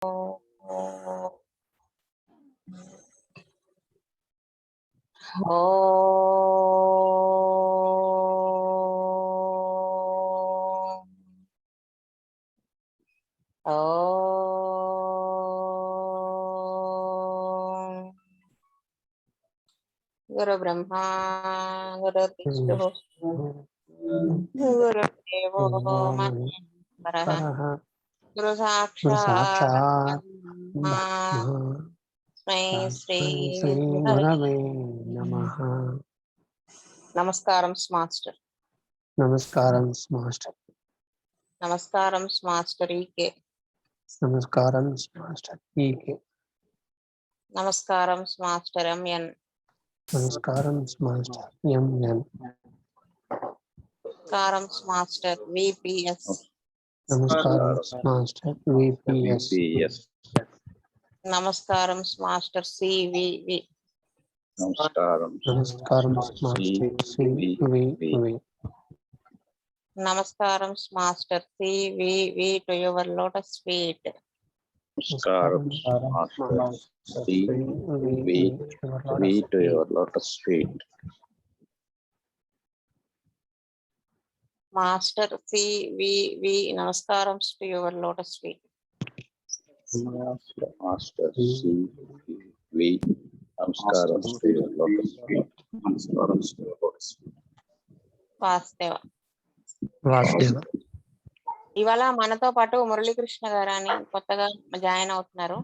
गुरु ब्रह्मा गुरु विष्णु गुरुदेवो महेश्वरः गुरु साक्षात् तस्मै श्री गुरवे नमः. నమస్కారం మాస్టర్. నమస్కారం మాస్టర్. నమస్కారం మాస్టర్ ఈకే. నమస్కారం మాస్టర్ ఈకే. నమస్కారం మాస్టర్ ఎంఎన్. నమస్కారం మాస్టర్ ఎంఎన్. నమస్కారం మాస్టర్ విపిఎస్. నమస్కారం మాస్టర్ విపిఎస్. నమస్కారం మాస్టర్ సివివి. నమస్కారం మాస్టర్ సివివి. నమస్కారం master CVV to your lotus feet. నమస్కారం master CVV to your lotus feet. Master CVV నమస్కారం to your lotus feet. Master CVV నమస్కారం to your lotus feet. నమస్కారం to your lotus feet. Vasudeva. ఇవాళ మనతో పాటు మురళీకృష్ణ గారు అని కొత్తగా జాయిన్ అవుతున్నారు.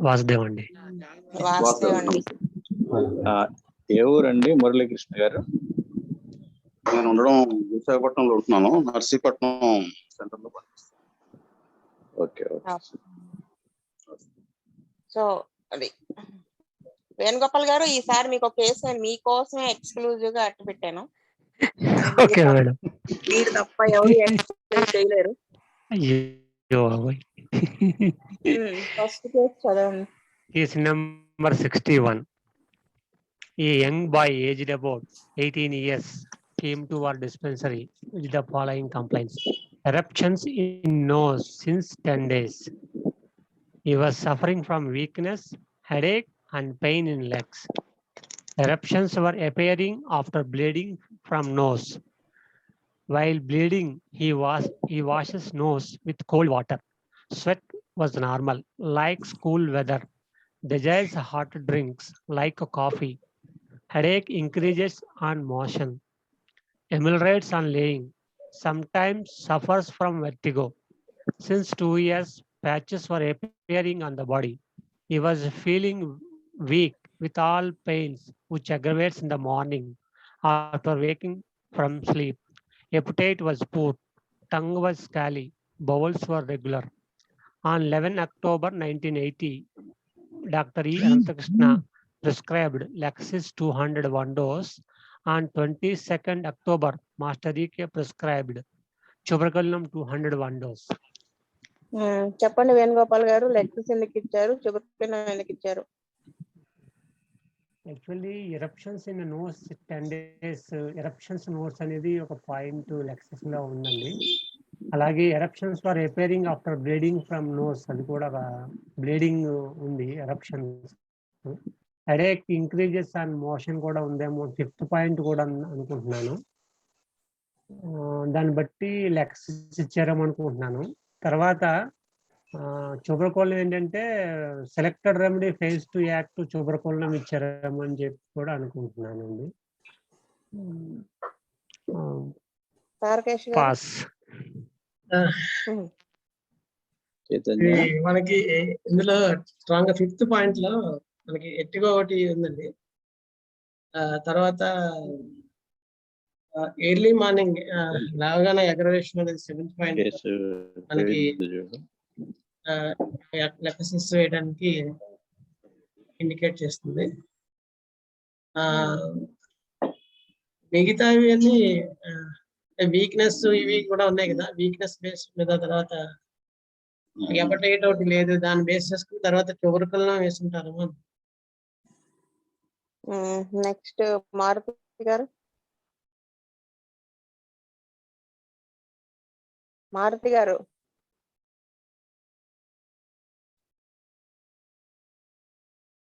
వాసుదేవ్ అండి. వాసుదేవ్ అండి. ఏ ఊరండి మురళీకృష్ణ గారు? నేను ఉండడం విశాఖపట్నంలో ఉంటున్నాను. నర్సీపట్నం సెంటర్ లో పనిచేస్తాను. ఓకే. సో అది వేణుగోపాల్ గారు, ఈసారి మీకు ఒక కేసు మీకోసమే ఎక్స్క్లూజివ్ గా అట్టు పెట్టాను. మీరు తప్ప ఎవరు ఎక్స్ప్లెయిన్ చేయలేరు. ఫస్ట్ కేసు చదవండి. Case number 61. A young boy aged about 18 years came to our dispensary with the following complaints: eruptions in nose since 10 days. He was suffering from weakness, headache, and pain in legs. Eruptions were appearing after bleeding from nose. While bleeding, he washes nose with cold water. Sweat was normal, like school weather. Desires hot drinks, like coffee. Headache increases on motion. Ameliorates on laying. Sometimes suffers from vertigo. Since 2 years, patches were appearing on the body. He was feeling weak with all pains, which aggravates in the morning after waking from sleep. Appetite was poor. Tongue was scaly. Bowels were regular. On 11 October 1980, Dr. E. Anantakrishna prescribed Lexis 201 dose. On 22nd October, Master E.K. prescribed Chubrakallam 201 dose. చెప్పండి వేణుగోపాల్ గారు, lexis ఎందుకు ఇచ్చారు, చుబర్కులం ఎందుకు ఇచ్చారు? Actually eruptions in nose 10 days eruptions nose అనేది ఒక point లెక్సిస్ లో ఉందండి. అలాగే eruptions for appearing after bleeding from nose, అది కూడా బ్లీడింగ్ ఉంది eruptions. Headache increases on motion కూడా ఉందేమో, 5th పాయింట్ కూడా అనుకుంటున్నాను. దాన్ని బట్టి లెక్సిస్ ఇచ్చారేమో అనుకుంటున్నాను. తర్వాత ట్యూబర్కులం ఏంటంటే selected remedy phase to act tuberculinum ఇచ్చారేమో అని చెప్పి కూడా అనుకుంటున్నానండి. పాస్. మనకి ఇందులో స్ట్రాంగ్ 5th పాయింట్ లో మనకి ఎట్టిగా ఒకటి ఉందండి. తర్వాత ఎర్లీ మార్నింగ్ లాగానే అగ్రవేషన్ అనేది 7th పాయింట్ మనకి లెక్సిస్ వేయడానికి ఇండికేట్ చేస్తుంది. మిగతావి అన్ని వీక్నెస్ ఇవి కూడా ఉన్నాయి కదా, వీక్నెస్ బేస్ మీద. తర్వాత ఎపటైట్ ఒకటి లేదు, దాన్ని బేస్ చేసుకుని తర్వాత ట్యూబర్కులం వేసుకుంటారు. నెక్స్ట్ మారుతి గారు. మారుతి గారు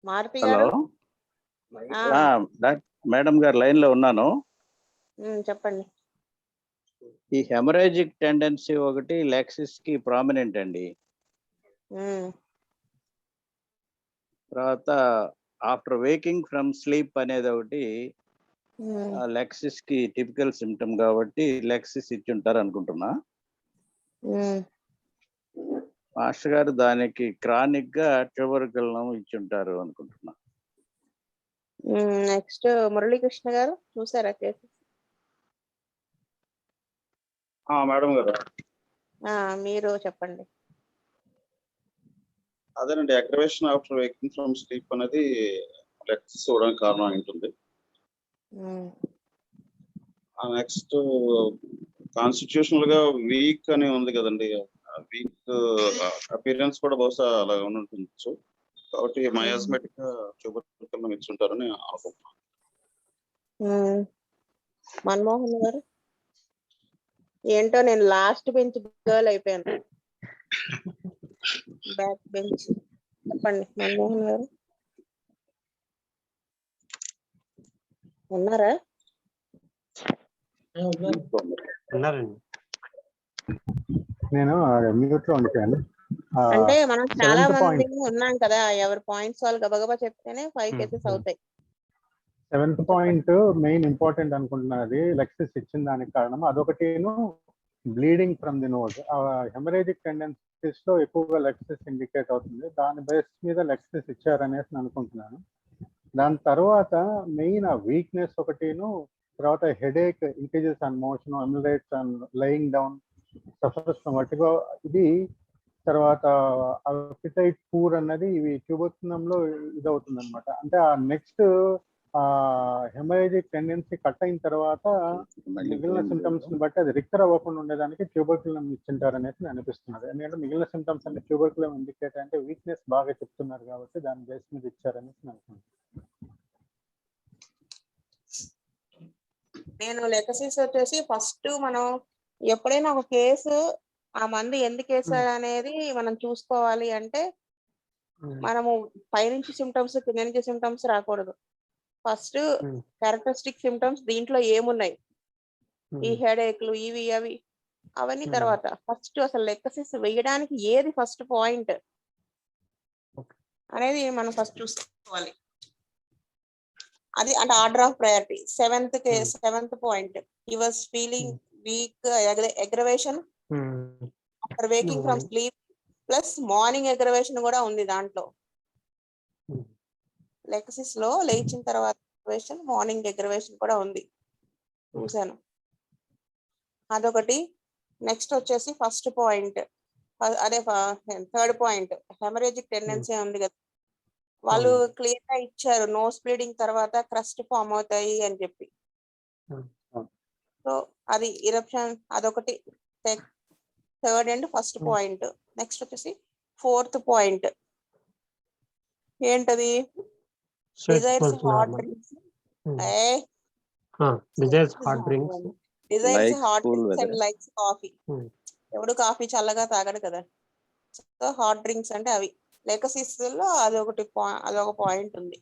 మారుతి హలో గారు మేడం గారు లైన్ లో ఉన్నాను. చెప్పండి. ఈ హెమరేజిక్ టెండెన్సీ ఒకటి లెక్సిస్ కి ప్రామినెంట్ అండి. తర్వాత ఆఫ్టర్ వేకింగ్ ఫ్రమ్ స్లీప్ అనేది ఒకటి లెక్సిస్ కి టిపికల్ సిమ్టమ్ కాబట్టి లెక్సిస్ ఇచ్చి ఉంటారు అనుకుంటున్నా. మాస్టర్ గారు దానికి క్రానిక్ గా ట్యూబర్కులం ఇచ్చి ఉంటారు అనుకుంటున్నా. నెక్స్ట్ మురళీకృష్ణ గారు చూసారా కేసెస్? మేడం గారు మీరు చెప్పండి. అదేనండి, aggravation after waking from sleep అనేది లెక్సిస్ ఇవ్వడానికి కారణం ఉంటుంది. నెక్స్ట్ కాన్స్టిట్యూషనల్ గా వీక్ అని ఉంది కదండి, వీక్ అపియరెన్స్ కూడా బహుశా అలా ఉండొచ్చు. కాబట్టి మయాస్మెటిక్ గా ట్యూబర్కులం ఇచ్చి ఉంటారని అనుకుంటున్నాను. మన్మోహన్ గారు ఏంటో నేను లాస్ట్ బెంచ్ గర్ల్ అయిపోయాను. Back bench. చెప్పండి మన్మోహన్ గారు. ఉన్నారా? ఉన్నారండి. నేను మ్యూట్ లో ఉండిపోయాను. అంటే మనం చాలా Seventh మంది point. ఉన్నాం కదా, ఎవరి పాయింట్స్ వాళ్ళు గబగబా చెప్తేనే 5 కేసెస్ అవుతాయి. 7th పాయింట్ మెయిన్ ఇంపార్టెంట్ అనుకుంటున్నది. లెక్సిస్ ఇచ్చిన దానికి కారణం అదొకటిను bleeding from the nose. Haemorrhagic tendencies లో ఎక్కువగా లెక్సిస్ ఇండికేట్ అవుతుంది. దాని బేస్ మీద లెక్సిస్ ఇచ్చారనేసి నేను అనుకుంటున్నాను. దాని తర్వాత మెయిన్ వీక్నెస్ ఒకటిను, తర్వాత headache, increases and motion, ameliorates and lying down, suffers from vertigo, ఇది తర్వాత అపిటైట్ పూర్ అన్నది ఇవి ట్యూబర్కులంలో ఇదవుతుంది అనమాట. అంటే ఆ నెక్స్ట్ హెమరేజిక్ టెండెన్సీ కట్ అయిన తర్వాత మిగిలిన సిమ్టమ్స్ ని బట్టి అది రికవర్ అవ్వకుండా ఉండేదానికి ట్యూబర్కులం ఇచ్చింటారు అనేసి అనిపిస్తున్నది. ఎందుకంటే మిగిలిన సిమ్టమ్స్ అంటే ట్యూబర్కులం ఇండికేట్ అంటే వీక్నెస్ బాగా చెప్తున్నారు కాబట్టి దాని బేస్ మీద ఇచ్చారనేసి అనుకుంటున్నాను. నేను లెక్కసీస్ వచ్చేసి ఫస్ట్ మనం ఎప్పుడైనా ఒక కేసు ఆ మందు ఎందుకు వేసారు అనేది మనం చూసుకోవాలి అంటే మనము పైనుంచి సిమ్టమ్స్ కింద నుంచి సిమ్టమ్స్ రాకూడదు. ఫస్ట్ క్యారెక్టరిస్టిక్ సిమ్టమ్స్ దీంట్లో ఏమున్నాయి, ఈ హెడేక్లు ఇవి అవి అవన్నీ తర్వాత ఫస్ట్ అసలు లెక్కసీస్ వేయడానికి ఏది ఫస్ట్ పాయింట్ అనేది మనం ఫస్ట్ చూసుకోవాలి. అది అంటే order of priority. Seventh point, he was feeling week, aggravation after waking from sleep plus morning aggravation కూడా ఉంది దాంట్లో. లెక్సిస్ లో లేచిన తర్వాత అగ్రవేషన్, మార్నింగ్ అగ్రవేషన్ కూడా ఉంది, చూసాను. అదొకటి. నెక్స్ట్ వచ్చేసి ఫస్ట్ పాయింట్, అదే థర్డ్ పాయింట్ హెమరేజిక్ టెండెన్సీ ఉంది కదా, వాళ్ళు క్లియర్ గా ఇచ్చారు నోస్ బ్లీడింగ్ తర్వాత క్రస్ట్ ఫామ్ అవుతాయి అని చెప్పి. సో అది ఇరప్షన్, అదొకటి third and first point. Next వచ్చేసి ఫోర్త్ పాయింట్ ఏంటది, desires hot drinks. Desires hot drinks and likes coffee. ఎవడు కాఫీ చల్లగా తాగడు కదా, సో హాట్ డ్రింక్స్ అంటే అవి. లెక్కసిస్ లో అదొక పాయింట్ ఉంది.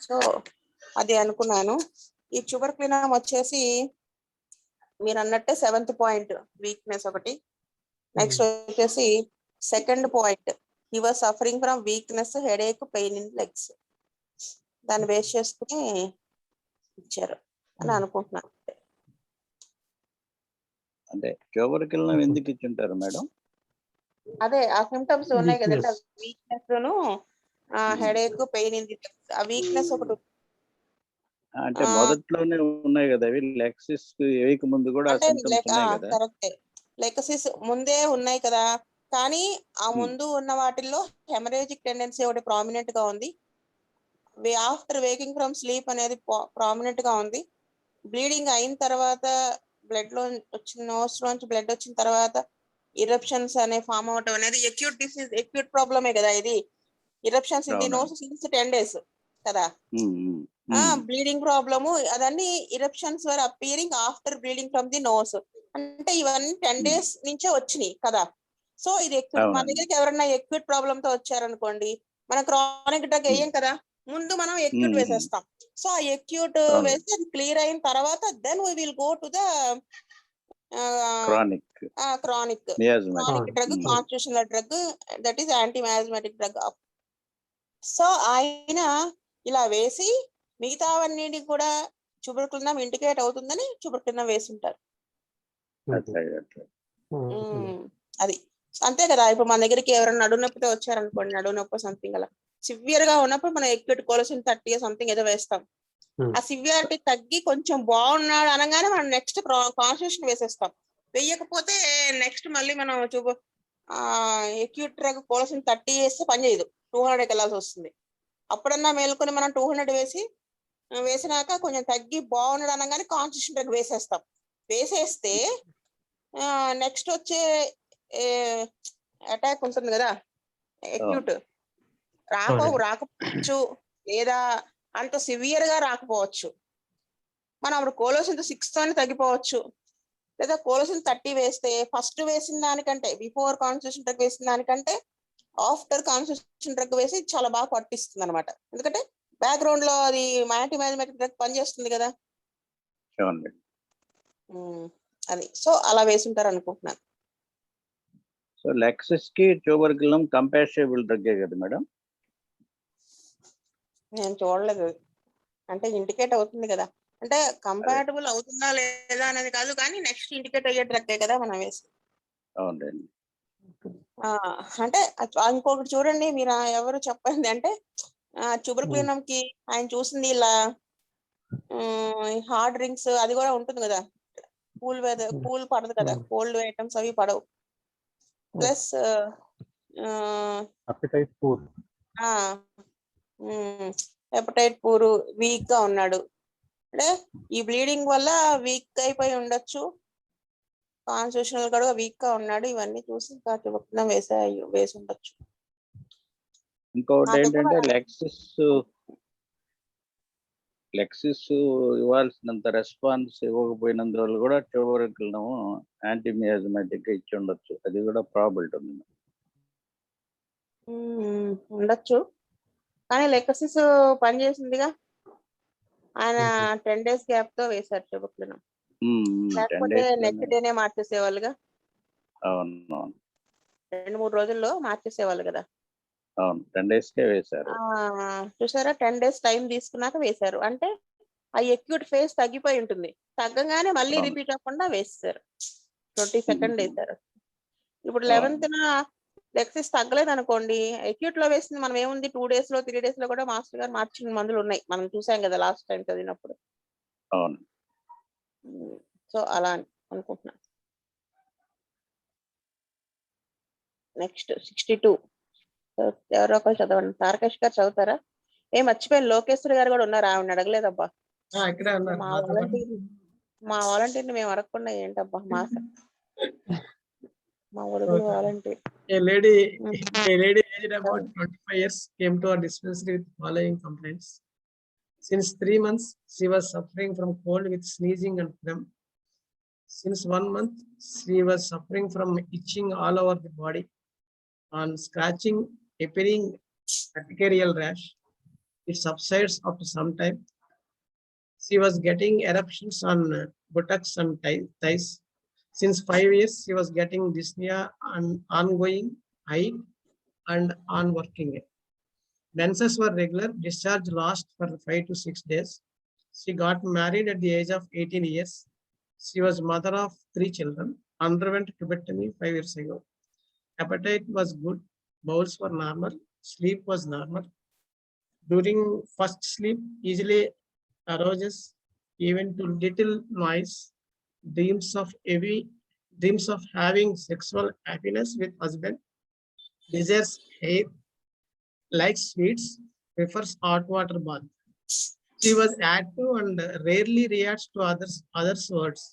సో అది అనుకున్నాను. ఈ ట్యూబర్కులం వచ్చేసి మీరు అన్నట్టే 7th పాయింట్ వీక్నెస్ ఒకటి. నెక్స్ట్ వచ్చేసి second point, he was suffering from weakness, headache, pain in legs. దాన్ని బేస్ చేసుకుని ఇచ్చారు అని అనుకుంటున్నాను. అంటే ట్యూబర్కులం ఎందుకు ఇచ్చింటారు మేడం? అదే ఆ సిమ్టమ్స్ ఉన్నాయి కదండి, weakness headache, pain in the legs. ఆ వీక్నెస్ ఒకటి అంటే మొదట్లోనే ఉన్నాయి కదా అవి, లెక్సిస్ వేయక ముందు కూడా సిమ్టమ్స్ ఉన్నాయి కదా. కరెక్టే, లెక్కసిస్ ముందే ఉన్నాయి కదా, కానీ ఆ ముందు ఉన్న వాటిల్లో హెమరేజిక్ టెండెన్సీ ఒకటి ప్రామినెంట్ గా ఉంది. ఆఫ్టర్ వేకింగ్ ఫ్రమ్ స్లీప్ అనేది ప్రామినెంట్ గా ఉంది. బ్లీడింగ్ అయిన తర్వాత బ్లడ్ లో వచ్చిన, నోస్ లోంచి బ్లడ్ వచ్చిన తర్వాత ఇరప్షన్స్ అనే ఫామ్ అవటం అనేది ఎక్యూట్ డిసీజ్, ఎక్యూట్ ప్రాబ్లమే కదా ఇది. Eruptions in the nose since 10 days కదా. బ్లీడింగ్ ప్రాబ్లము అదన్నీ eruptions were appearing after bleeding from the nose, అంటే ఇవన్నీ 10 days నుంచే వచ్చినాయి కదా. సో ఇది ఎక్యూట్. మన దగ్గరికి ఎవరైనా ఎక్యూట్ ప్రాబ్లమ్ తో వచ్చారనుకోండి, మన క్రానిక్ డ్రగ్ వేయం కదా, ముందు మనం ఎక్యూట్ వేసేస్తాం. సో ఆ ఎక్యూట్ వేస్తే అది క్లియర్ అయిన తర్వాత then we will go to the chronic chronic drug, constitutional drug, that is anti miasmatic drug. So ఆయన ఇలా వేసి మిగతావన్నీ కూడా ట్యూబర్కులినం ఇండికేట్ అవుతుందని ట్యూబర్కులినం వేసుంటారు. అది అంతే కదా. ఇప్పుడు మన దగ్గరికి ఎవరైనా నడునొప్పితో వచ్చారనుకోండి, నడునొప్పి సంథింగ్ అలా సివియర్ గా ఉన్నప్పుడు మనం ఎక్యూట్ కోలసిన్ 30 సంథింగ్ ఏదో వేస్తాం. ఆ సివియారిటీ తగ్గి కొంచెం బాగున్నాడు అనగానే మనం నెక్స్ట్ కాన్స్టిట్యూషన్ వేసేస్తాం. వేయకపోతే నెక్స్ట్ మళ్ళీ మనం ఎక్యూట్ డ్రగ్ కోలసిన్ 30 వేస్తే పని చేయదు, 200 వెళ్ళాల్సి వస్తుంది. అప్పుడన్నా మేలుకొని మనం 200 వేసినాక కొంచెం తగ్గి బాగున్నాడు అనగానే కాన్స్టిట్యూషన్ డ్రగ్ వేసేస్తాం. వేసేస్తే నెక్స్ట్ వచ్చే అటాక్ ఉంటుంది కదా, ఎక్యూట్ రాకపోవచ్చు లేదా అంత సివియర్ గా రాకపోవచ్చు. మనం అప్పుడు కోలోసిన్ 6 తోనే తగ్గిపోవచ్చు, లేదా కోలోసిన్ 30 వేస్తే ఫస్ట్ వేసిన దానికంటే, బిఫోర్ కాన్స్టిట్యూషన్ డ్రగ్ వేసిన దానికంటే ఆఫ్టర్ కాన్స్టిట్యూషన్ డ్రగ్ వేసి చాలా బాగా పట్టిస్తుంది అనమాట. ఎందుకంటే బ్యాక్గ్రౌండ్ లో అది యాంటీ మయాస్మాటిక్ డ్రగ్ పనిచేస్తుంది కదా. అది సో అలా వేసుంటారు అనుకుంటున్నాను. సో లెక్సిస్ కి ట్యూబర్కులినం కంపాషబుల్ డ్రగ్ కదా మేడం? నేను చూడలేదు, అంటే ఇండికేట్ అవుతుంది కదా, అంటే కంపాటబుల్ అవుతుందా లేదా అనేది కాదు కానీ నెక్స్ట్ ఇండికేట్ అయ్యే డ్రగ్గే కదా మనం వేసి. అవునండి. అంటే ఇంకొకటి చూడండి, మీరు ఎవరు చెప్పండి అంటే ట్యూబర్కులినం కి ఆయన చూసింది ఇలా హార్డ్ డ్రింక్స్ అది కూడా ఉంటుంది కదా, కూల్ పడదు కదా, కోల్డ్ ఐటమ్స్ అవి పడవు. ప్లస్ హెపటైట్ పూర్ వీక్ గా ఉన్నాడు అంటే ఈ బ్లీడింగ్ వల్ల వీక్ అయిపోయి ఉండొచ్చు, కాన్స్టిట్యూషనల్ కూడా వీక్ గా ఉన్నాడు. ఇవన్నీ చూసి ట్యూబర్కులినం వేసి ఉండొచ్చు. ఇంకొకటి ఏంటంటే లెక్సిస్ ఇవ్వాల్సినంత రెస్పాన్స్ ఇవ్వకపోయినందువల్ల కూడా ట్యూబర్కులినం యాంటీ మియాస్మాటిక్ ఇచ్చి ఉండొచ్చు, అది కూడా ప్రాబిలిటీ ఉంది. ఉండొచ్చు కానీ లెక్సిస్ పనిచేసిందిగా, ఆయన 10 days గ్యాప్ తో వేశారు ట్యూబర్కులినం, లేకపోతే నెక్స్ట్ డేనే మార్చేసేవాళ్ళుగా. 2-3 రోజుల్లో మార్చేసేవాళ్ళు కదా. 10 days కే వేశారు. చూసారా, 10 days టైం తీసుకున్నాక వేశారు అంటే ఆ ఎక్యూట్ ఫేజ్ తగ్గిపోయి ఉంటుంది, తగ్గగానే మళ్ళీ రిపీట్ అవ్వకుండా వేస్తారు. 22nd వేశారు. ఇప్పుడు 11th లెక్సిస్ తగ్గలేదు అనుకోండి, ఎక్యూట్ లో వేసింది మనం ఏముంది 2 days లో 3 days లో కూడా మాస్టర్ గారు మార్చిన మందులు ఉన్నాయి, మనం చూసాం కదా లాస్ట్ టైం చదివినప్పుడు. సో అలా అనుకుంటున్నాను. నెక్స్ట్ 62 ఎవరో ఒకరు చదవండి. తారకేష్ గారు చదువుతారా? మర్చిపోయాను, లోకేశ్వరి గారు కూడా ఉన్నారు, ఆవిడ అడగలేదబ్బా. మా వాలంటీర్ని మేము అడగకుండా ఏంటబ్బా మా ఒడుగులు volunteer. A lady aged about 25 years came to our dispensary with following complaints. Since 3 months, she was suffering from cold with sneezing and phlegm. Since 1 month, she was suffering from itching all over the body, on scratching, appearing urticarial rash. It subsides after some time. She was getting eruptions on buttocks and thighs. Since 5 years, she was getting dyspnea and ongoing eye and on working. Menses were regular. Discharge last for 5 to 6 days. She got married at the age of 18 years. She was mother of 3 children. Underwent tubectomy 5 years ago. Appetite was good. Bowels were normal. Sleep was normal. During first sleep, easily arouses even to little noise. Dreams of having sexual happiness with husband. Desires hair. Likes sweets. Prefers hot water bath. She was active and rarely reacts to others' words.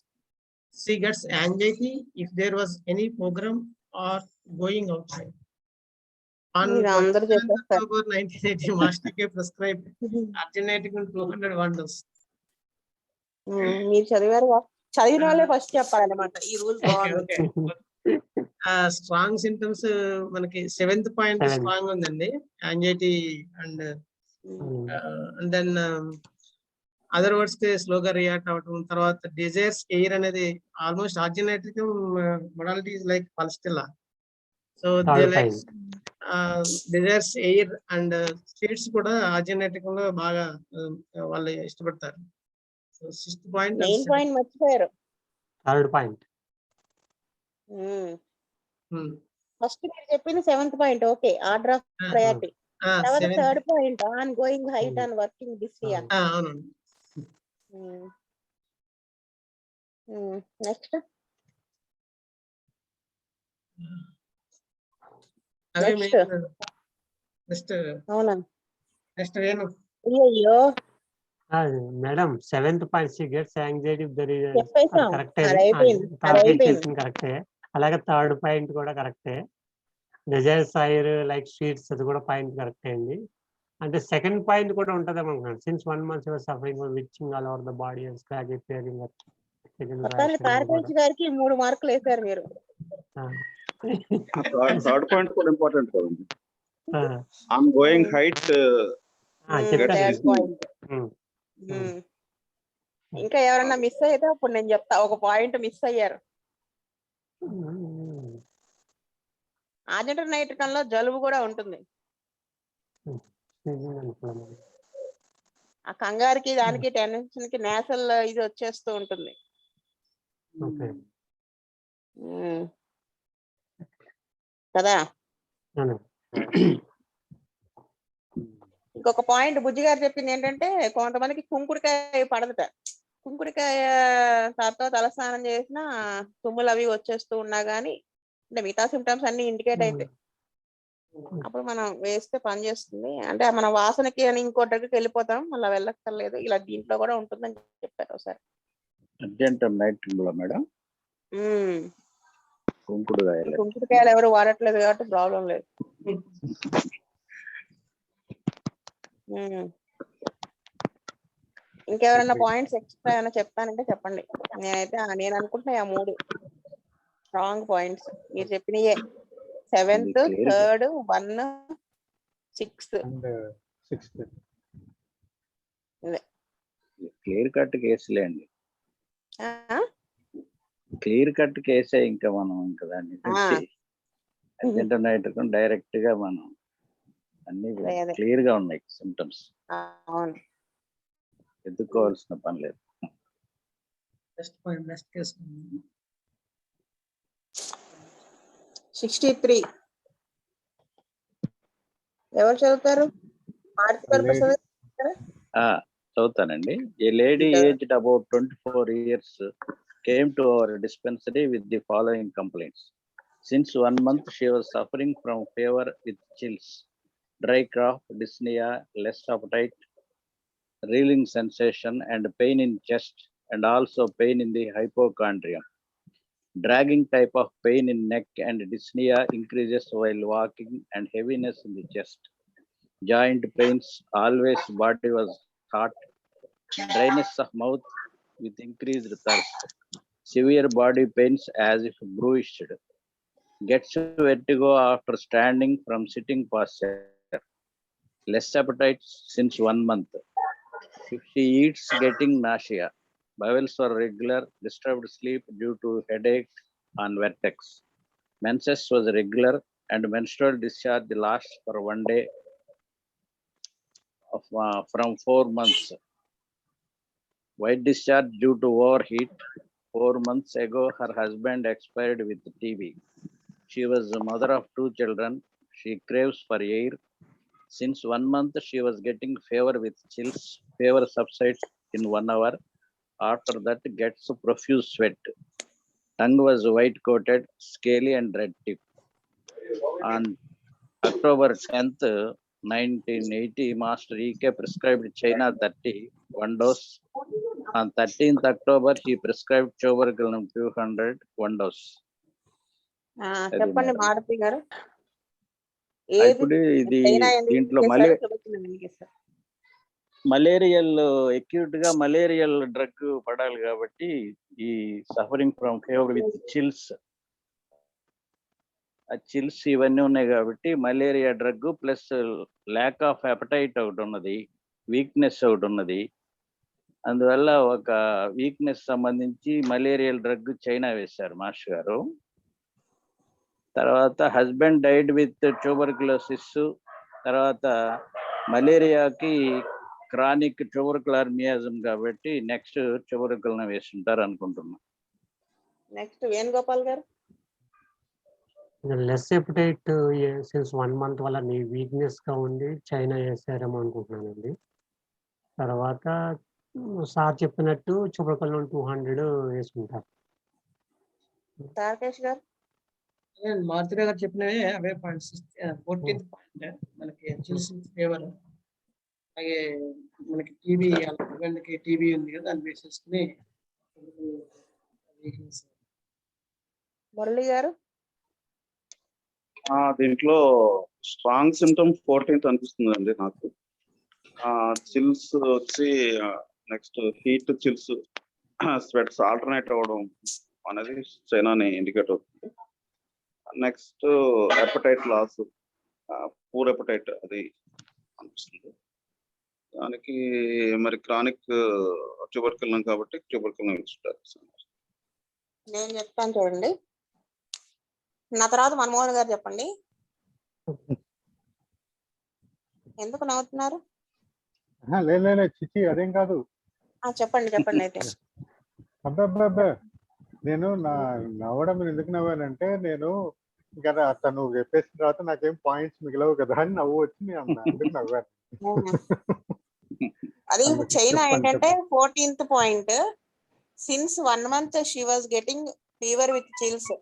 She gets anxiety if there was any program or going outside. On October 1980, Master K prescribed Artemether 200 wonders. మీరు చదివారు, చదివిన వాళ్ళే first చెప్పాలన్నమాట ఈ rule. Strong symptoms మనకి 7th point Seven. Strong ఉందండి. Anxiety and then other words కి స్లోగా react అవ్వటం. తర్వాత డిజైర్స్ ఎయిర్ అనేది ఆల్మోస్ట్ ఆర్జినేటిక్ modality is like pulsatilla. So they Third like point. Desires air and sweets కూడా ఆర్జినేటిక్ లో బాగా వాళ్ళు ఇష్టపడతారు. So 6th point main point మర్చిపోయారు. Third point. ఫస్ట్ మీరు చెప్పింది 7th point okay, order of priority. తర్వాత 3rd point on going height and working this year. అవునండి. నెక్స్ట్ అదే Next. నెక్స్ట్ అవునా? నెక్స్ట్ నేను అయ్యో Madam, 7th point she gets anxiety if there is చెప్పేసాం, correct. అది అయిపోయింది, అది అయిపోయింది. కరెక్టే. అలాగే 3rd పాయింట్ కూడా కరెక్టే. డిజైర్స్ ఐర్ లైక్ స్వీట్స్ అది కూడా పాయింట్ కరెక్టే అండి. అంటే 2nd పాయింట్ కూడా ఉంటదేమో అనుకున్నాను. Since 1 month you were suffering from itching all over the body and scratch appearing. మొత్తానికి తారకరాజు గారికి 3 మార్కులు వేశారు మీరు. థర్డ్ పాయింట్ కూడా ఇంపార్టెంట్ కదండి. On going height Third point. ఇంకా ఎవరన్నా మిస్ అయితే అప్పుడు నేను చెప్తా, ఒక పాయింట్ మిస్ అయ్యారు. ఆజెంటర్ నైట్రికంలో జలుబు కూడా ఉంటుంది. ఆ కంగారుకి దానికి టెన్షన్ కి నేసల్ ఇది వచ్చేస్తూ ఉంటుంది. కదా. ఇంకొక పాయింట్ బుజ్జి గారు చెప్పింది ఏంటంటే, కొంతమందికి కుంకుడికాయ పడదట. కుంకుడికాయ తాతో తలస్నానం చేసినా తుమ్ములు అవి వచ్చేస్తూ ఉన్నా గానీ, అంటే మిగతా సిమ్టమ్స్ అన్ని ఇండికేట్ అయితే అప్పుడు మనం వేస్తే పని చేస్తుంది. అంటే మన వాసనకి అని ఇంకో దగ్గరికి వెళ్ళిపోతాం, మళ్ళీ వెళ్ళక్కర్లేదు. ఇలా దీంట్లో కూడా ఉంటుందని చెప్పారు ఒకసారి. అర్జెంటమ్ నైట్రికంలో మేడం కుంకుడుకాయలు ఎవరు వాడట్లేదు కాబట్టి ప్రాబ్లం లేదు. ఇంకెవరన్నా పాయింట్స్ ఎక్స్ట్రా ఏమైనా చెప్తానంటే చెప్పండి. నేను అనుకుంటున్నా ఆ 3 స్ట్రాంగ్ పాయింట్స్ మీరు చెప్పినయే. 7th, 3rd, 1, 6th. Clear cut కేసులే అండి. క్లియర్ కట్ కేసే. ఇంకా మనం ఇంకా దాన్ని అర్జెంటమ్ నైట్రికం డైరెక్ట్ గా మనం అన్ని క్లియర్ గా ఉన్నాయి సిమ్టమ్స్. అవును, ఎదుర్కోవాల్సిన పని లేదు. నెక్స్ట్ పాయింట్ నెక్స్ట్ కేసు 63 ఎవరు చదువుతారు? చదువుతానండి. A lady aged about 24 years came to our dispensary with the following complaints. Since 1 month she was suffering from fever with chills, dry cough, dyspnea, less appetite, reeling sensation and pain in chest, and also pain in the hypochondrium. Dragging type of pain in neck and dyspnea increases while walking and heaviness in the chest. Joint pains, always body was hot, dryness of mouth with increased thirst, severe body pains as if bruised, gets vertigo after standing from sitting posture, less appetite since 1 month. If she eats, getting nausea, bowels were regular, disturbed sleep due to headache on vertex. Menses was regular and menstrual discharge lasts for 1 day from 4 months. White discharge due to overheat. 4 months ago, her husband expired with TB. She was the mother of 2 children. She craves for air. Since 1 month, she was getting fever with chills. Fever subsides in 1 hour. After that, gets profuse sweat. Tongue was white coated, scaly and red tip. On October 10th, 1980, Master E.K. prescribed China 30, 1 dose. On 13th October, he prescribed Chovergilum 200, 1 dose. చెప్పండి మారుతి గారు. ఇప్పుడు ఇది దీంట్లో malarial acute గా malarial drug పడాలి కాబట్టి ఈ suffering from fever with chills ఆ చిల్స్ ఇవన్నీ ఉన్నాయి కాబట్టి malaria drug plus lack of appetite ఒకటి ఉన్నది, వీక్నెస్ ఒకటి ఉన్నది. అందువల్ల ఒక వీక్నెస్ సంబంధించి మలేరియల్ డ్రగ్ చైనా వేశారు మాస్టర్ గారు. తర్వాత హస్బెండ్ డైడ్ విత్ ట్యూబర్కులోసిస్. తర్వాత మలేరియాకి క్రానిక్ ట్యూబర్కులర్ మియాజం కాబట్టి నెక్స్ట్ ట్యూబర్కుల్ని వేస్తుంటారు అనుకుంటున్నాం. నెక్స్ట్ వేణుగోపాల్ గారు. లెస్ ఎపిటైట్ సిన్స్ 1 month వల్ల నీ వీక్నెస్ గా ఉండి చైనా వేసారేమో అనుకుంటున్నానండి. తర్వాత సార్ చెప్పినట్టు చుబకల్లో 200 వేసుకుంటారు. తారకేష్ గారు. మారుతి గారు చెప్పినవే అవే పాయింట్స్. 14th పాయింట్ మనకి చిల్స్ ఫేవర్, అలాగే మనకి టీబీ, అలాగే టీబీ ఉంది కదా, దాన్ని వేసేసుకుని మురళి గారు. దీంట్లో స్ట్రాంగ్ సిమ్టమ్ 14th అనిపిస్తుందండి నాకు. చిల్స్ వచ్చి నెక్స్ట్ హీట్ చిల్స్ స్వెట్స్ ఆల్టర్నేట్ అవ్వడం అనేది చైనాని ఇండికేట్ అవుతుంది. నెక్స్ట్ హెపటైట్ లాస్, పూర్ హెపటైట్ అది అనిపిస్తుంది. దానికి మరి క్రానిక్ ట్యూబర్కులం కాబట్టి ట్యూబర్కులం ఇచ్చుంటారు. నేను చెప్తాను చూడండి. నా తర్వాత మన్మోహన్ గారు చెప్పండి. ఎందుకు నవ్వుతున్నారు? లేదు చిచి అదేం కాదు. చెప్పండి అయితే. అబ్బా నేను నవ్వడం ఎందుకు నవ్వానంటే, నేను ఇంకా తను చెప్పేసిన తర్వాత నాకేం పాయింట్స్ మిగలవు కదా అని నవ్వు వచ్చి నేను అందుకు నవ్వాను. అది చైనా ఏంటంటే 14th point, since 1 month she was getting fever with chills.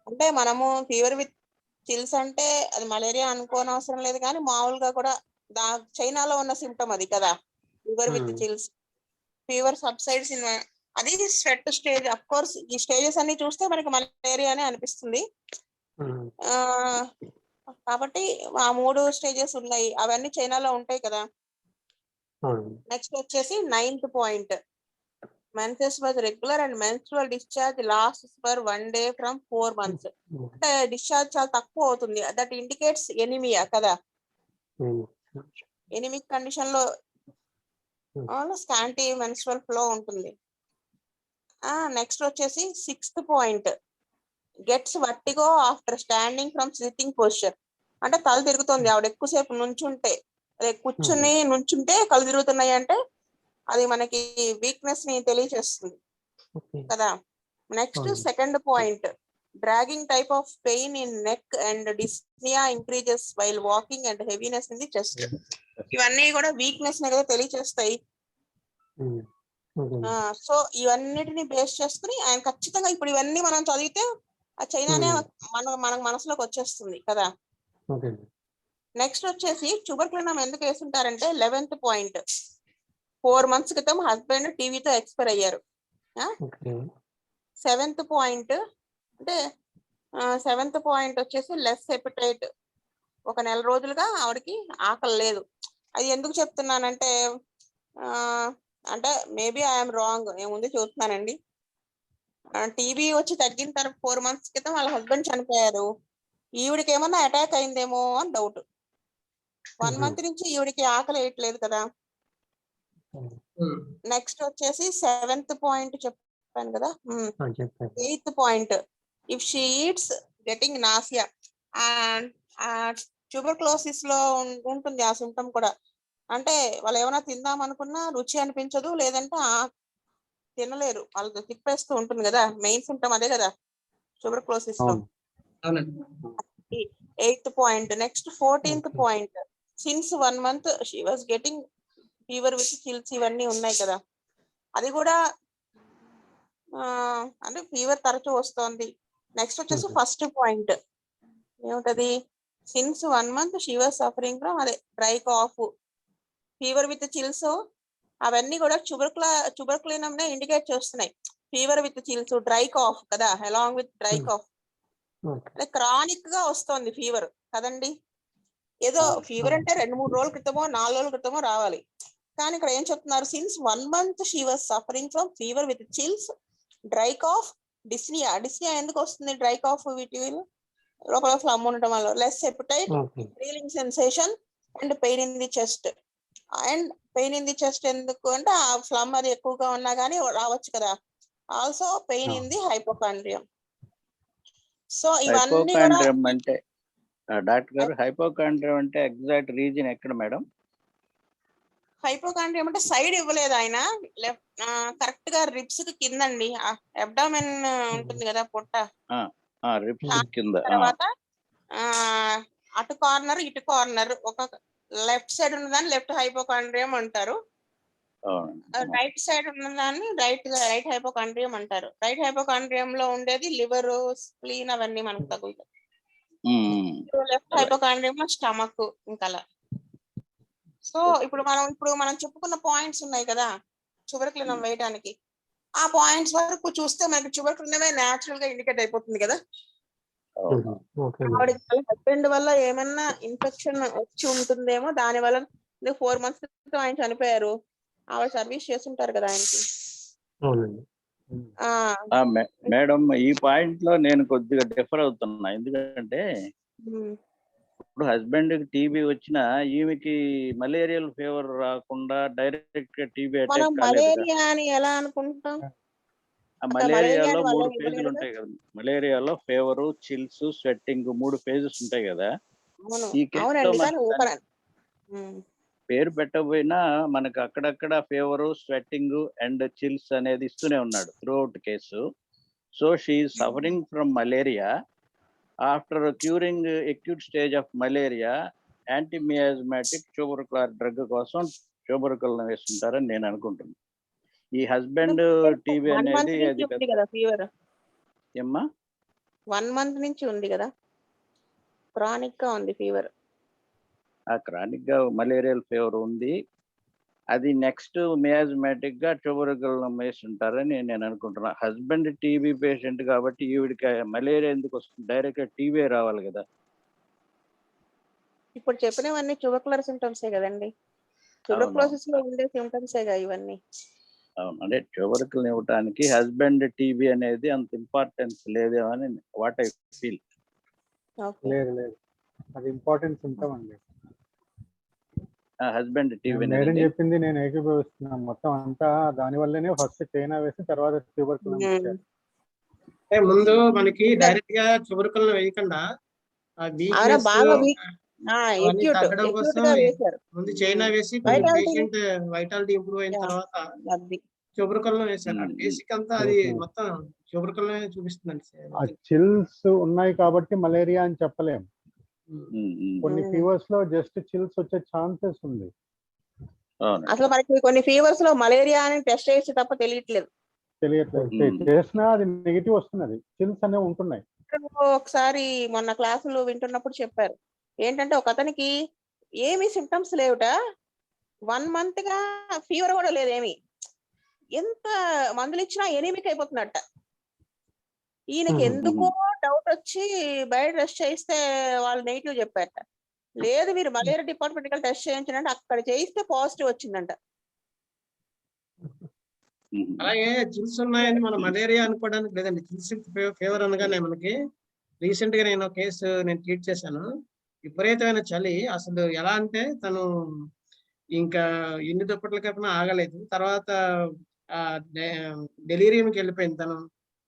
అంటే మనము ఫీవర్ విత్ చిల్స్ అంటే అది మలేరియా అనుకోనవసరం లేదు, కానీ మామూలుగా కూడా చైనాలో ఉన్న సిమ్టమ్ అది కదా, fever with chills. Fever subsides in, అది స్వెట్ స్టేజ్. అఫ్ కోర్స్ ఈ స్టేజెస్ అన్ని చూస్తే మనకి మలేరియానే అనిపిస్తుంది. కాబట్టి ఆ 3 స్టేజెస్ ఉన్నాయి, అవన్నీ చైనాలో ఉంటాయి కదా. నెక్స్ట్ వచ్చేసి 9th point, menses was regular and menstrual discharge last for 1 day from 4 months. అంటే డిశ్చార్జ్ చాలా తక్కువ అవుతుంది. దట్ ఇండికేట్స్ ఎనిమియా కదా. ఎనిమిక్ కండిషన్ లో స్కాంటీ మెన్స్ట్రువల్ ఫ్లో ఉంటుంది. నెక్స్ట్ వచ్చేసి 6th point, gets vertigo after standing from sitting position. అంటే తల తిరుగుతుంది ఆవిడ ఎక్కువసేపు నుంచుంటే, కూర్చుని నుంచుంటే కళ్ళు తిరుగుతున్నాయి అంటే అది మనకి వీక్నెస్ ని తెలియజేస్తుంది కదా. Next 2nd point, dragging type of pain in neck and dyspnoea increases while walking and heaviness in the chest. ఇవన్నీ కూడా వీక్నెస్ ని కదా తెలియజేస్తాయి. సో ఇవన్నిటిని బేస్ చేసుకుని ఆయన ఖచ్చితంగా ఇప్పుడు ఇవన్నీ మనం చదివితే ఆ చైనానే మనకు మనసులోకి వచ్చేస్తుంది కదా. నెక్స్ట్ వచ్చేసి ట్యూబర్కులం ఎందుకు వేస్తుంటారంటే 11th పాయింట్, 4 months క్రితం హస్బెండ్ టీవీతో ఎక్స్పైర్ అయ్యారు. 7th పాయింట్ అంటే 7th పాయింట్ వచ్చేసి లెస్ ఎపిటైట్. 1 నెల రోజులుగా ఆవిడకి ఆకలి లేదు. అది ఎందుకు చెప్తున్నానంటే, అంటే మేబీ ఐఎమ్ రాంగ్, నేను ముందు చూస్తున్నానండి. టీబీ వచ్చి తగ్గిన తర్వాత 4 months క్రితం వాళ్ళ హస్బెండ్ చనిపోయారు. ఈవిడికి ఏమన్నా అటాక్ అయిందేమో అని డౌట్. 1 month నుంచి ఈవిడికి ఆకలి వేయట్లేదు కదా. నెక్స్ట్ వచ్చేసి 7th పాయింట్ చెప్పాను కదా. 8th point, if she eats getting nausea. Tuberculosis లో ఉంటుంది ఆ సిమ్టమ్ కూడా. అంటే వాళ్ళు ఏమైనా తిందాం అనుకున్నా రుచి అనిపించదు, లేదంటే తినలేరు, వాళ్ళకి తిప్పేస్తూ ఉంటుంది కదా. మెయిన్ సిమ్టమ్ అదే కదా ట్యూబర్క్లోసిస్ లో. 8th point. Next 14th point, since 1 month she was getting fever with chills. ఇవన్నీ ఉన్నాయి కదా, అది కూడా అంటే ఫీవర్ తరచూ వస్తుంది. నెక్స్ట్ వచ్చేసి 1st పాయింట్ ఏమిటది, since 1 month she was suffering from అదే dry cough, fever with chills. అవన్నీ కూడా ట్యూబర్కులినం నే ఇండికేట్ చేస్తున్నాయి. Fever with chills, dry cough కదా, అలాంగ్ విత్ డ్రై కాఫ్. అంటే క్రానిక్ గా వస్తుంది ఫీవర్ కదండి. ఏదో ఫీవర్ అంటే 2-3 రోజుల క్రితమో 4 రోజుల క్రితమో రావాలి, కానీ ఇక్కడ ఏం చెప్తున్నారు, since 1 month she was suffering from fever with chills, dry cough, dyspnoea. Dyspnoea ఎందుకు వస్తుంది డ్రై కాఫ్ వీటి లోపల ఫ్లమ్ ఉండటం వల్ల less appetite, Okay. Feeling sensation and pain in the chest. And pain in the chest ఎందుకు అంటే ఆ ఫ్లమ్ అది ఎక్కువగా ఉన్నా కానీ రావచ్చు కదా. Also pain in the hypochondrium. So ఇవన్నీ కూడా హైపోకాండ్రియం అంటే డాక్టర్ గారు, హైపోకాండ్రియం అంటే ఎగ్జాక్ట్ రీజన్ ఎక్కడ మేడం? హైపోకాండ్రియం అంటే సైడ్ ఇవ్వలేదు ఆయన, కరెక్ట్ గా రిబ్స్ కి కిందండి. అబ్డామెన్ ఉంటుంది కదా పొట్ట, రిప్స్ కింద. తర్వాత అటు కార్నర్ ఇటు కార్నర్, ఒక లెఫ్ట్ సైడ్ ఉన్నదాన్ని లెఫ్ట్ హైపోకాండ్రియం అంటారు, రైట్ సైడ్ ఉన్నదాన్ని రైట్ హైపోకాండ్రియం అంటారు. రైట్ హైపోకాండ్రియం లో ఉండేది లివర్, స్ప్లీన్ అవన్నీ మనకు తగులుతాయి. లెఫ్ట్ హైపోకాండ్రియం లో స్టమక్ ఇంకా అలా. సో ఇప్పుడు మనం చెప్పుకున్న పాయింట్స్ ఉన్నాయి కదా ట్యూబర్కులినం వేయడానికి, ఆ పాయింట్స్ వరకు చూస్తే మనకి ట్యూబర్కులినమే న్యాచురల్ గా ఇండికేట్ అయిపోతుంది కదా. Okay. ఆవిడకి వాళ్ళ హస్బెండ్ వల్ల ఏమన్నా ఇన్ఫెక్షన్ వచ్చి ఉంటుందేమో, దాని వల్ల 4 months క్రితం ఆయన చనిపోయారు, ఆవిడ సర్వీస్ చేస్తుంటారు కదా ఆయనకి. అవునండి. మేడం, ఈ పాయింట్ లో నేను కొద్దిగా డిఫర్ అవుతున్నా. ఎందుకంటే ఇప్పుడు హస్బెండ్ కి టీబీ వచ్చినా ఈమెకి మలేరియల్ ఫీవర్ రాకుండా డైరెక్ట్ గా టీబీ మనం అటాక్ కాలేదు. మలేరియా అని ఎలా అనుకుంటాం? ఆ మలేరియాలో 3 ఫేజులు ఉంటాయి కదా. మలేరియాలో ఫీవర్, చిల్స్, స్వెట్టింగ్ 3 ఫేజెస్ ఉంటాయి కదా. ఈ కేసులో పేరు పెట్టకపోయినా మనకు అక్కడక్కడ ఫీవర్, స్వెట్టింగ్ అండ్ చిల్స్ అనేది ఇస్తూనే ఉన్నాడు throughout case. So she is suffering from malaria. After curing acute stage of malaria, antimiasmatic tubercular drug కోసం ట్యూబర్కులను వేస్తుంటారని నేను అనుకుంటున్నాను. ఈ హస్బెండ్ టీబీ అనేది అది ఫీవర్ ఏమ్మా 1 month నుంచి ఉంది కదా, క్రానిక్ గా ఉంది ఫీవర్. క్రానిక్ గా మలేరియల్ ఫీవర్ ఉంది. అది నెక్స్ట్ మియాజ్మాటిక్ గా ట్యూబర్కులను వేస్తుంటారని నేను అనుకుంటున్నా. హస్బెండ్ టీబీ పేషెంట్ కాబట్టి ఈవిడికి మలేరియా ఎందుకు వస్తుంది? డైరెక్ట్ గా టీబీ రావాలి కదా. ఇప్పుడు చెప్పినవన్నీ ట్యూబర్కులర్ సింటమ్సే కదండి, ట్యూబర్కులోసిస్ లో ఉండే సింటమ్సేగా ఇవన్నీ. అవును, అంటే ట్యూబర్కులను ఇవ్వడానికి హస్బెండ్ టీబీ అనేది అంత ఇంపార్టెన్స్ లేదేమో అని వాట్ ఐ ఫీల్. లేదు లేదు, అది ఇంపార్టెంట్ సింటమ్ అండి. హస్బెండ్ టీబీ మేడం చెప్పింది నేను ఏకీభవిస్తున్నాను. మొత్తం అంతా దాని వల్లనే ఫస్ట్ చైనా వేసి తర్వాత ట్యూబర్కులం ఇచ్చారు. అంటే ముందు మనకి డైరెక్ట్ గా ట్యూబర్కులను వేయకుండా తగ్గడం కోసం ముందు చైనా వేసి పేషెంట్ వైటాలిటీ ఇంప్రూవ్ అయిన తర్వాత ట్యూబర్కులను వేశారు. బేసిక్ అంతా అది మొత్తం ట్యూబర్కులనే చూపిస్తుందండి. చిల్స్ ఉన్నాయి కాబట్టి మలేరియా అని చెప్పలేము. కొన్ని ఫీవర్స్ లో జస్ట్ చిల్స్ వచ్చే ఛాన్సెస్ ఉంది. అసలు మనకి కొన్ని ఫీవర్స్ లో మలేరియా అని టెస్ట్ చేసి తప్ప తెలియట్లేదు. చేసినా అది నెగిటివ్ వస్తున్నది, చిల్స్ అనేవి ఉంటున్నాయి. ఒకసారి మొన్న క్లాసులు వింటున్నప్పుడు చెప్పారు ఏంటంటే, ఒక అతనికి ఏమి సిమ్టమ్స్ లేవుట, 1 month గా ఫీవర్ కూడా లేదేమి, ఎంత మందులు ఇచ్చినా ఎనీమిక్ అయిపోతున్నట్ట. ఈయనకి ఎందుకో డౌట్ వచ్చి బయట టెస్ట్ చేయిస్తే వాళ్ళు నెగిటివ్ చెప్పారట. లేదు మీరు మలేరియా డిపార్ట్మెంట్ టెస్ట్ చేయించండి, అక్కడ చేయిస్తే పాజిటివ్ వచ్చిందంట. అలాగే చిల్స్ ఉన్నాయని మనం మలేరియా అనుకోవడానికి లేదండి. చిల్స్ ఫీవర్ అనగానే మనకి రీసెంట్ గా నేను కేసు ట్రీట్ చేశాను. విపరీతమైన చలి, అసలు ఎలా అంటే తను ఇంకా ఎన్ని దుప్పట్ల కన్నా ఆగలేదు. తర్వాత డెలీరియంకి వెళ్ళిపోయింది తను.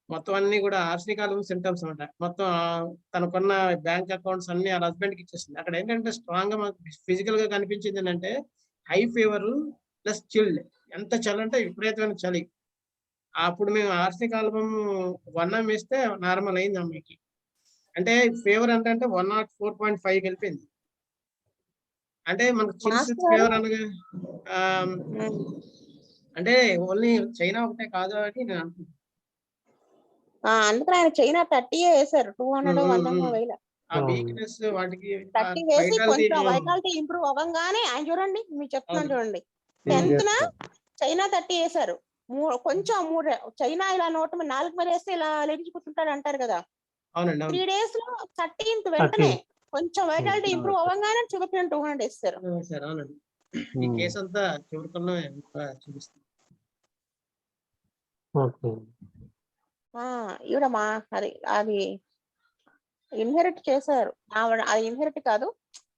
మొత్తం అన్ని కూడా ఆర్సినికాలం సింటమ్స్ అనమాట. మొత్తం తనకున్న బ్యాంక్ అకౌంట్స్ అన్ని ఆ హస్బెండ్ కి ఇచ్చేసింది. అక్కడ ఏంటంటే స్ట్రాంగ్ గా మనకు ఫిజికల్ గా కనిపించింది ఏంటంటే హై ఫీవర్ ప్లస్ చిల్డ్. ఎంత చలి అంటే విపరీతమైన చలి. అప్పుడు మేము ఆర్సినిక్ ఆల్బమ్ 1 వేస్తే నార్మల్ అయింది అమ్మాయికి. అంటే ఫీవర్ అంటే 104.5 వెళ్ళిపోయింది. అంటే మనకు చిల్స్ ఫీవర్ అనగా అంటే ఓన్లీ చైనా ఒకటే కాదు అని నేను అనుకుంటున్నాను. అందుకని ఆయన చైనా 30 వేశారు, 200 100 వేల. ఆ వీక్నెస్ వాటికి 30 వేసి కొంచెం వైటాలిటీ ఇంప్రూవ్ అవ్వగానే ఆయన చూడండి, మీరు చెప్తున్నాను చూడండి, 10th చైనా 30 వేశారు. కొంచెం 3 చైనా ఇలా 4 మీద వేస్తే ఇలా లేచి కూర్చుంటాడు అంటారు కదా. 3 days లో 13th వెంటనే కొంచెం వైటాలిటీ ఇంప్రూవ్ అవ్వగానే చూపించిన 200 వేస్తారు. ఈ కేసు అంతా చివరికల్లో చూపిస్తుంది. ఈవిడ అది ఇన్హెరిట్ చేశారు. ఆవిడ అది ఇన్హెరిట్ కాదు,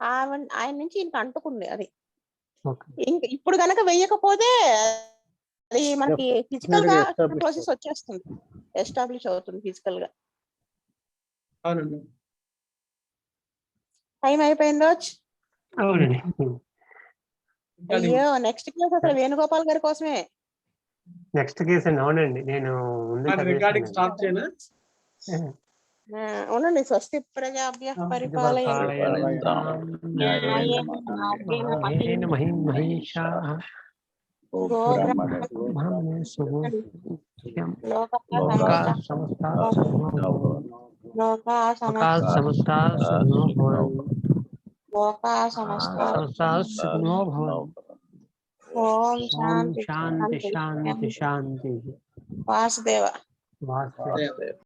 ఆయన నుంచి ఇంక అంటుకుంది అది. Okay. ఇంక ఇప్పుడు గనక వెయ్యకపోతే అది మనకి ఫిజికల్ గా Definitely establish ప్రాసెస్ వచ్చేస్తుంది, ఎస్టాబ్లిష్ అవుతుంది ఫిజికల్ గా. అవునండి. టైం అయిపోయిందో. అవునండి. అయ్యో, నెక్స్ట్ క్లాస్ అసలు వేణుగోపాల్ గారి కోసమే. నెక్స్ట్ కేసు అండి. అవునండి, నేను ముందే రికార్డింగ్ స్టాప్ చేయనా? అవునండి. స్వస్తి ప్రజాభ్య పరిపాలయంతాం న్యాయేన మార్గేణ మహిషాః లోకాః సమస్తాః సుఖినో భవంతు. ఓం ఓం శాంతి శాంతి శాంతి శాంతి. వాసుదేవ. వాసుదేవ.